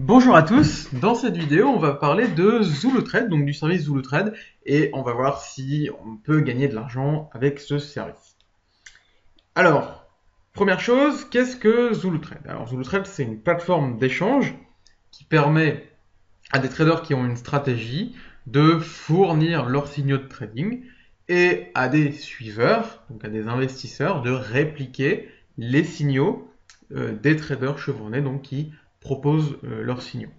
Bonjour à tous, dans cette vidéo on va parler de ZuluTrade, donc du service ZuluTrade, et on va voir si on peut gagner de l'argent avec ce service. Alors, première chose, qu'est-ce que ZuluTrade? Alors ZuluTrade c'est une plateforme d'échange qui permet à des traders qui ont une stratégie de fournir leurs signaux de trading et à des suiveurs, donc à des investisseurs, de répliquer les signaux des traders chevronnés donc qui proposent leurs signaux.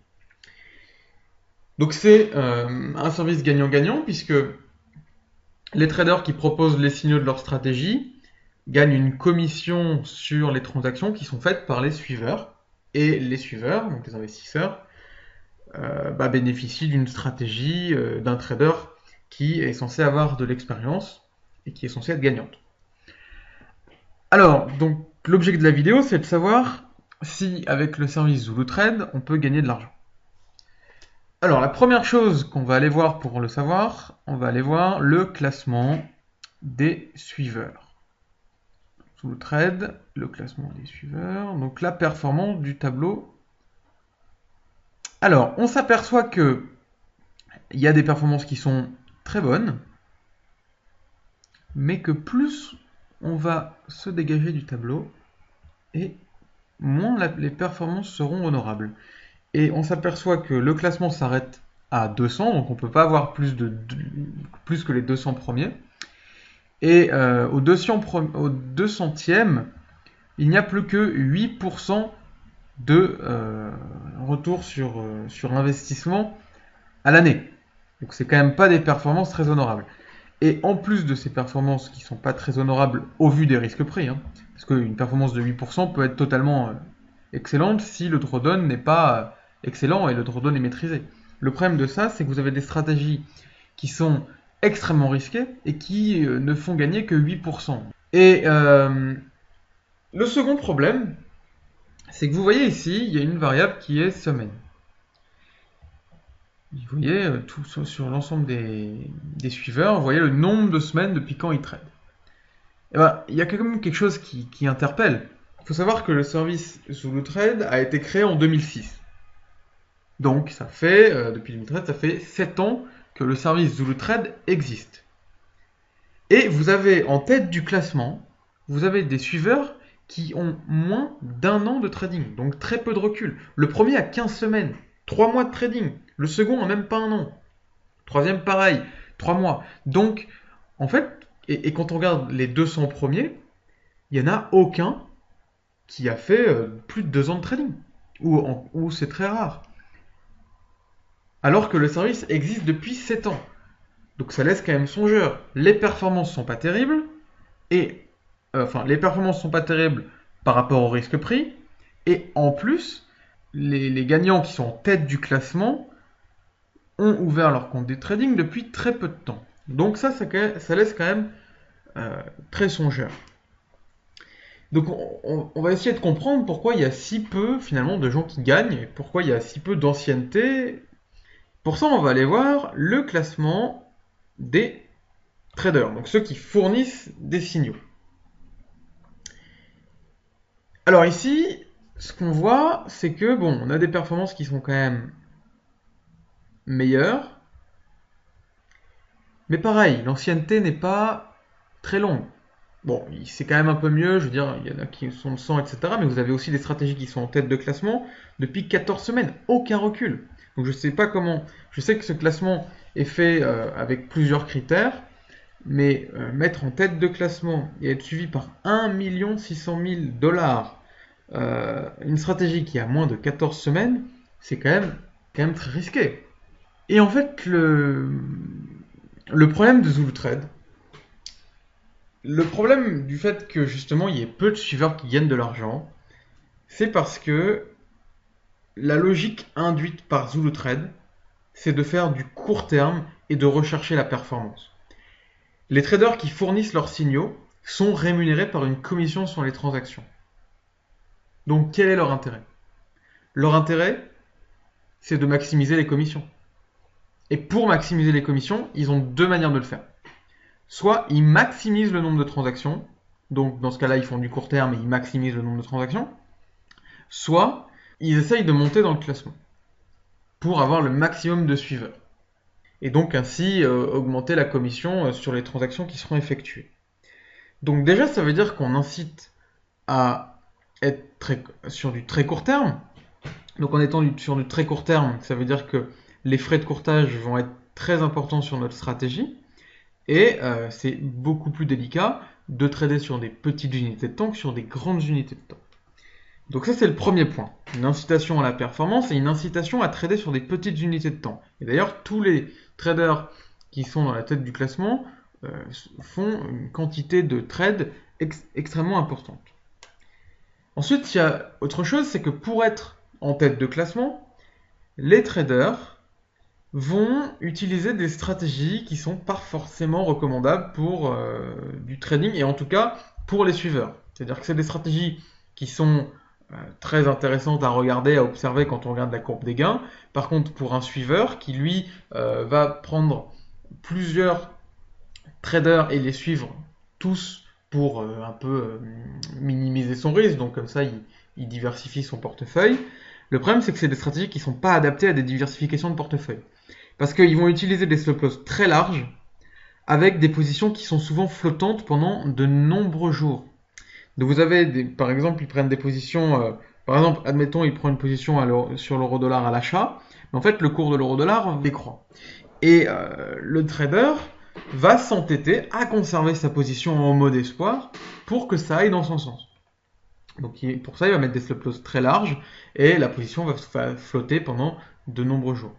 Donc c'est un service gagnant-gagnant puisque les traders qui proposent les signaux de leur stratégie gagnent une commission sur les transactions qui sont faites par les suiveurs. Et les suiveurs, donc les investisseurs, bénéficient d'une stratégie d'un trader qui est censé avoir de l'expérience et qui est censé être gagnante. Alors, donc l'objet de la vidéo, c'est de savoir si avec le service ZuluTrade, on peut gagner de l'argent. Alors, la première chose qu'on va aller voir pour le savoir, on va aller voir le classement des suiveurs. ZuluTrade, le classement des suiveurs, donc la performance du tableau. Alors, on s'aperçoit que il y a des performances qui sont très bonnes, mais que plus on va se dégager du tableau, et moins les performances seront honorables. Et on s'aperçoit que le classement s'arrête à 200, donc on ne peut pas avoir plus que les 200 premiers. Et au 200e, il n'y a plus que 8% de retour sur investissement à l'année. Donc c'est quand même pas des performances très honorables. Et en plus de ces performances qui ne sont pas très honorables au vu des risques pris, parce qu'une performance de 8% peut être totalement excellente si le drawdown n'est pas excellent et le drawdown est maîtrisé. Le problème de ça, c'est que vous avez des stratégies qui sont extrêmement risquées et qui ne font gagner que 8%. Et le second problème, c'est que vous voyez ici, il y a une variable qui est semaine. Vous voyez, tout sur l'ensemble des suiveurs, vous voyez le nombre de semaines depuis quand ils tradent. Et ben, il y a quand même quelque chose qui interpelle. Il faut savoir que le service ZuluTrade a été créé en 2006. Donc, ça fait, depuis 2013, ça fait 7 ans que le service ZuluTrade existe. Et vous avez en tête du classement, vous avez des suiveurs qui ont moins d'un an de trading, donc très peu de recul. Le premier a 15 semaines, 3 mois de trading. Le second a même pas un an. Troisième, pareil, 3 mois. Donc, en fait, et quand on regarde les 200 premiers, il n'y en a aucun qui a fait plus de 2 ans de trading. Ou c'est très rare. Alors que le service existe depuis 7 ans. Donc ça laisse quand même songeur. Les performances sont pas terribles, et les performances sont pas terribles par rapport au risque pris, et en plus, les gagnants qui sont en tête du classement ont ouvert leur compte de trading depuis très peu de temps. Donc ça laisse quand même très songeur. Donc on va essayer de comprendre pourquoi il y a si peu finalement de gens qui gagnent, et pourquoi il y a si peu d'ancienneté. Pour ça, on va aller voir le classement des traders, donc ceux qui fournissent des signaux. Alors ici, ce qu'on voit, c'est que on a des performances qui sont quand même meilleures, mais pareil, l'ancienneté n'est pas très longue. Bon, c'est quand même un peu mieux, je veux dire, il y en a qui sont de 100, etc. Mais vous avez aussi des stratégies qui sont en tête de classement depuis 14 semaines, aucun recul. Donc je sais pas comment, je sais que ce classement est fait avec plusieurs critères, mais mettre en tête de classement et être suivi par 1 600 000 dollars une stratégie qui a moins de 14 semaines, c'est quand même très risqué. Et en fait, le problème de ZuluTrade, le problème du fait que justement il y ait peu de suiveurs qui gagnent de l'argent, c'est parce que la logique induite par ZuluTrade, c'est de faire du court terme et de rechercher la performance. Les traders qui fournissent leurs signaux sont rémunérés par une commission sur les transactions. Donc quel est leur intérêt? Leur intérêt, c'est de maximiser les commissions. Et pour maximiser les commissions, ils ont deux manières de le faire. Soit ils maximisent le nombre de transactions, donc dans ce cas-là ils font du court terme et ils maximisent le nombre de transactions, soit ils essayent de monter dans le classement. pour avoir le maximum de suiveurs. Et donc ainsi augmenter la commission sur les transactions qui seront effectuées. Donc déjà, ça veut dire qu'on incite à être sur du très court terme. Donc en étant sur du très court terme, ça veut dire que les frais de courtage vont être très importants sur notre stratégie. Et c'est beaucoup plus délicat de trader sur des petites unités de temps que sur des grandes unités de temps. Donc ça, c'est le premier point. Une incitation à la performance et une incitation à trader sur des petites unités de temps. Et d'ailleurs, tous les traders qui sont dans la tête du classement font une quantité de trades extrêmement importante. Ensuite, il y a autre chose, c'est que pour être en tête de classement, les traders vont utiliser des stratégies qui sont pas forcément recommandables pour du trading, et en tout cas pour les suiveurs. C'est-à-dire que c'est des stratégies qui sont très intéressantes à regarder, à observer quand on regarde la courbe des gains. Par contre, pour un suiveur qui, lui, va prendre plusieurs traders et les suivre tous pour un peu minimiser son risque, donc comme ça, il diversifie son portefeuille. Le problème, c'est que c'est des stratégies qui ne sont pas adaptées à des diversifications de portefeuille. Parce qu'ils vont utiliser des stop loss très larges, avec des positions qui sont souvent flottantes pendant de nombreux jours. Donc vous avez, par exemple, ils prennent des positions, par exemple, admettons, ils prennent une position sur l'euro-dollar à l'achat, mais en fait, le cours de l'euro-dollar décroît. Et le trader va s'entêter à conserver sa position en mode espoir pour que ça aille dans son sens. Donc pour ça, il va mettre des stop loss très larges et la position va flotter pendant de nombreux jours.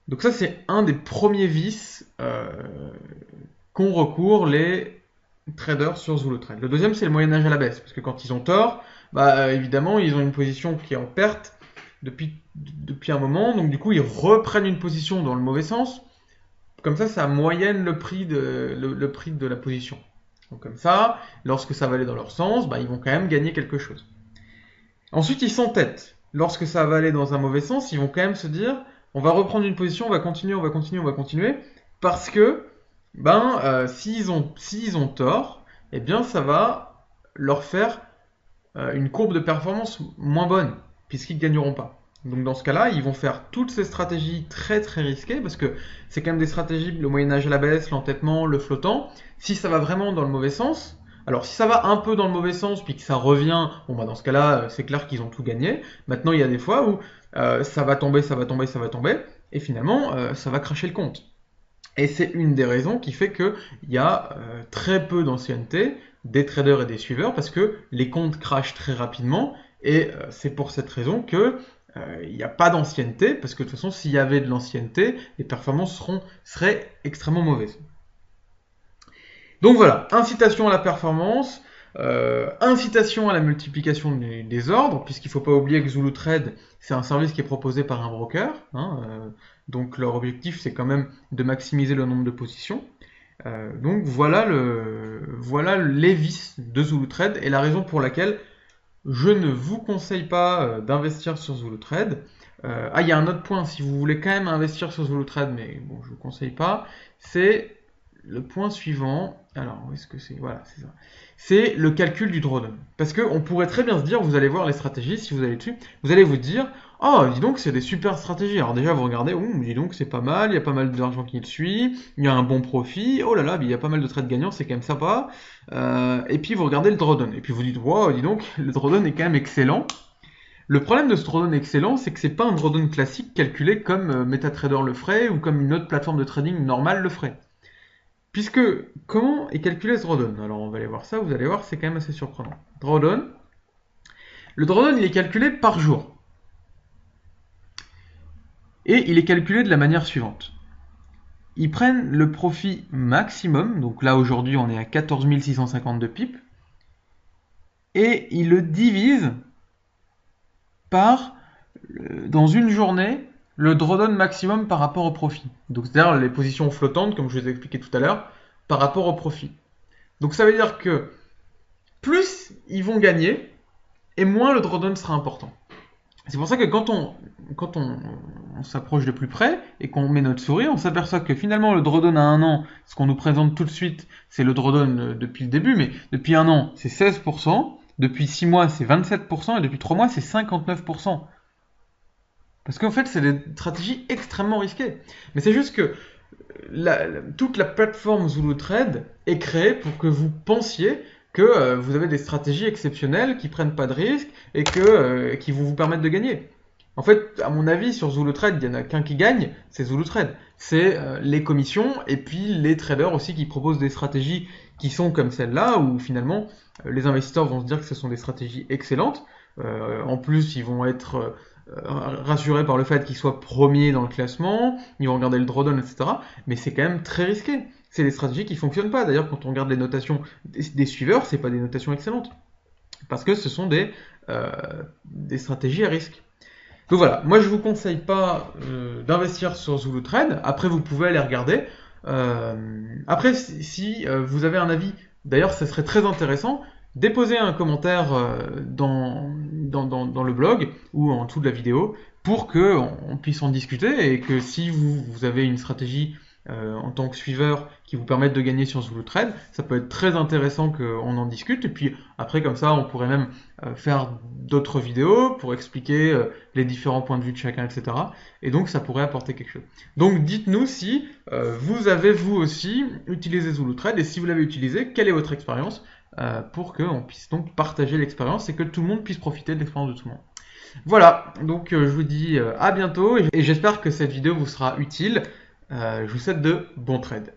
Donc ça, c'est un des premiers vices qu'ont recours les traders sur ZuluTrade. Le deuxième, c'est le moyen âge à la baisse, parce que quand ils ont tort, évidemment, ils ont une position qui est en perte depuis un moment, donc du coup, ils reprennent une position dans le mauvais sens. Comme ça moyenne le prix de la position. Donc comme ça, lorsque ça va aller dans leur sens, ils vont quand même gagner quelque chose. Ensuite, ils s'entêtent. Lorsque ça va aller dans un mauvais sens, ils vont quand même se dire, on va reprendre une position, on va continuer, parce que, s'ils ont tort, eh bien, ça va leur faire une courbe de performance moins bonne, puisqu'ils ne gagneront pas. Donc dans ce cas-là, ils vont faire toutes ces stratégies très très risquées, parce que c'est quand même des stratégies, le moyen-âge à la baisse, l'entêtement, le flottant. Si ça va vraiment dans le mauvais sens, alors si ça va un peu dans le mauvais sens, puis que ça revient, dans ce cas-là, c'est clair qu'ils ont tout gagné. Maintenant, il y a des fois où ça va tomber, et finalement, ça va cracher le compte. Et c'est une des raisons qui fait qu'il y a très peu d'ancienneté des traders et des suiveurs, parce que les comptes crachent très rapidement, et c'est pour cette raison que il n'y a pas d'ancienneté, parce que de toute façon, s'il y avait de l'ancienneté, les performances seraient extrêmement mauvaises. Donc voilà, incitation à la performance, incitation à la multiplication des ordres, puisqu'il ne faut pas oublier que ZuluTrade, c'est un service qui est proposé par un broker, donc leur objectif, c'est quand même de maximiser le nombre de positions. Donc voilà les vices de ZuluTrade, et la raison pour laquelle je ne vous conseille pas d'investir sur ZuluTrade. Il y a un autre point, si vous voulez quand même investir sur ZuluTrade, mais bon, je ne vous conseille pas, c'est le point suivant. Alors, où est-ce que c'est? Voilà, c'est ça. C'est le calcul du drawdown. Parce qu'on pourrait très bien se dire, vous allez voir les stratégies, si vous allez dessus, vous allez vous dire, oh, dis donc, c'est des super stratégies. Alors déjà, vous regardez, dis donc, c'est pas mal, il y a pas mal d'argent qui le suit, il y a un bon profit, oh là là, il y a pas mal de trades gagnants, c'est quand même sympa. Et puis, vous regardez le drawdown. Et puis, vous dites, wow, dis donc, le drawdown est quand même excellent. Le problème de ce drawdown excellent, c'est que c'est pas un drawdown classique calculé comme MetaTrader le ferait ou comme une autre plateforme de trading normale le ferait. Puisque, comment est calculé ce drawdown? Alors on va aller voir ça, vous allez voir, c'est quand même assez surprenant. Drawdown. Le drawdown, il est calculé par jour. Et il est calculé de la manière suivante. Ils prennent le profit maximum, donc là aujourd'hui on est à 14 652 pips, et ils le divisent par, dans une journée, le drawdown maximum par rapport au profit. Donc c'est-à-dire les positions flottantes, comme je vous ai expliqué tout à l'heure, par rapport au profit. Donc ça veut dire que plus ils vont gagner, et moins le drawdown sera important. C'est pour ça que quand on s'approche de plus près, et qu'on met notre souris, on s'aperçoit que finalement le drawdown à 1 an, ce qu'on nous présente tout de suite, c'est le drawdown depuis le début, mais depuis 1 an, c'est 16%, depuis 6 mois, c'est 27%, et depuis 3 mois, c'est 59%. Parce qu'en fait, c'est des stratégies extrêmement risquées. Mais c'est juste que toute la plateforme Zulu Trade est créée pour que vous pensiez que vous avez des stratégies exceptionnelles qui prennent pas de risques et qui vont vous permettre de gagner. En fait, à mon avis, sur Zulu Trade, il n'y en a qu'un qui gagne, c'est Zulu Trade. C'est les commissions et puis les traders aussi qui proposent des stratégies qui sont comme celle-là, où finalement les investisseurs vont se dire que ce sont des stratégies excellentes. En plus, ils vont être rassurés par le fait qu'ils soient premiers dans le classement, ils vont regarder le drawdown, etc. Mais c'est quand même très risqué. C'est des stratégies qui fonctionnent pas. D'ailleurs, quand on regarde les notations des suiveurs, c'est pas des notations excellentes. Parce que ce sont des stratégies à risque. Donc voilà, moi je vous conseille pas d'investir sur Zulu Trade. Après, vous pouvez aller regarder. Après, si vous avez un avis, d'ailleurs, ça serait très intéressant. Déposez un commentaire dans le blog ou en dessous de la vidéo pour qu'on puisse en discuter et que si vous avez une stratégie en tant que suiveur qui vous permette de gagner sur Zulu Trade, ça peut être très intéressant qu'on en discute. Et puis après, comme ça, on pourrait même faire d'autres vidéos pour expliquer les différents points de vue de chacun, etc. Et donc, ça pourrait apporter quelque chose. Donc, dites-nous si vous avez vous aussi utilisé Zulu Trade et si vous l'avez utilisé, quelle est votre expérience pour qu'on puisse donc partager l'expérience et que tout le monde puisse profiter de l'expérience de tout le monde. Voilà, donc je vous dis à bientôt et j'espère que cette vidéo vous sera utile. Je vous souhaite de bons trades.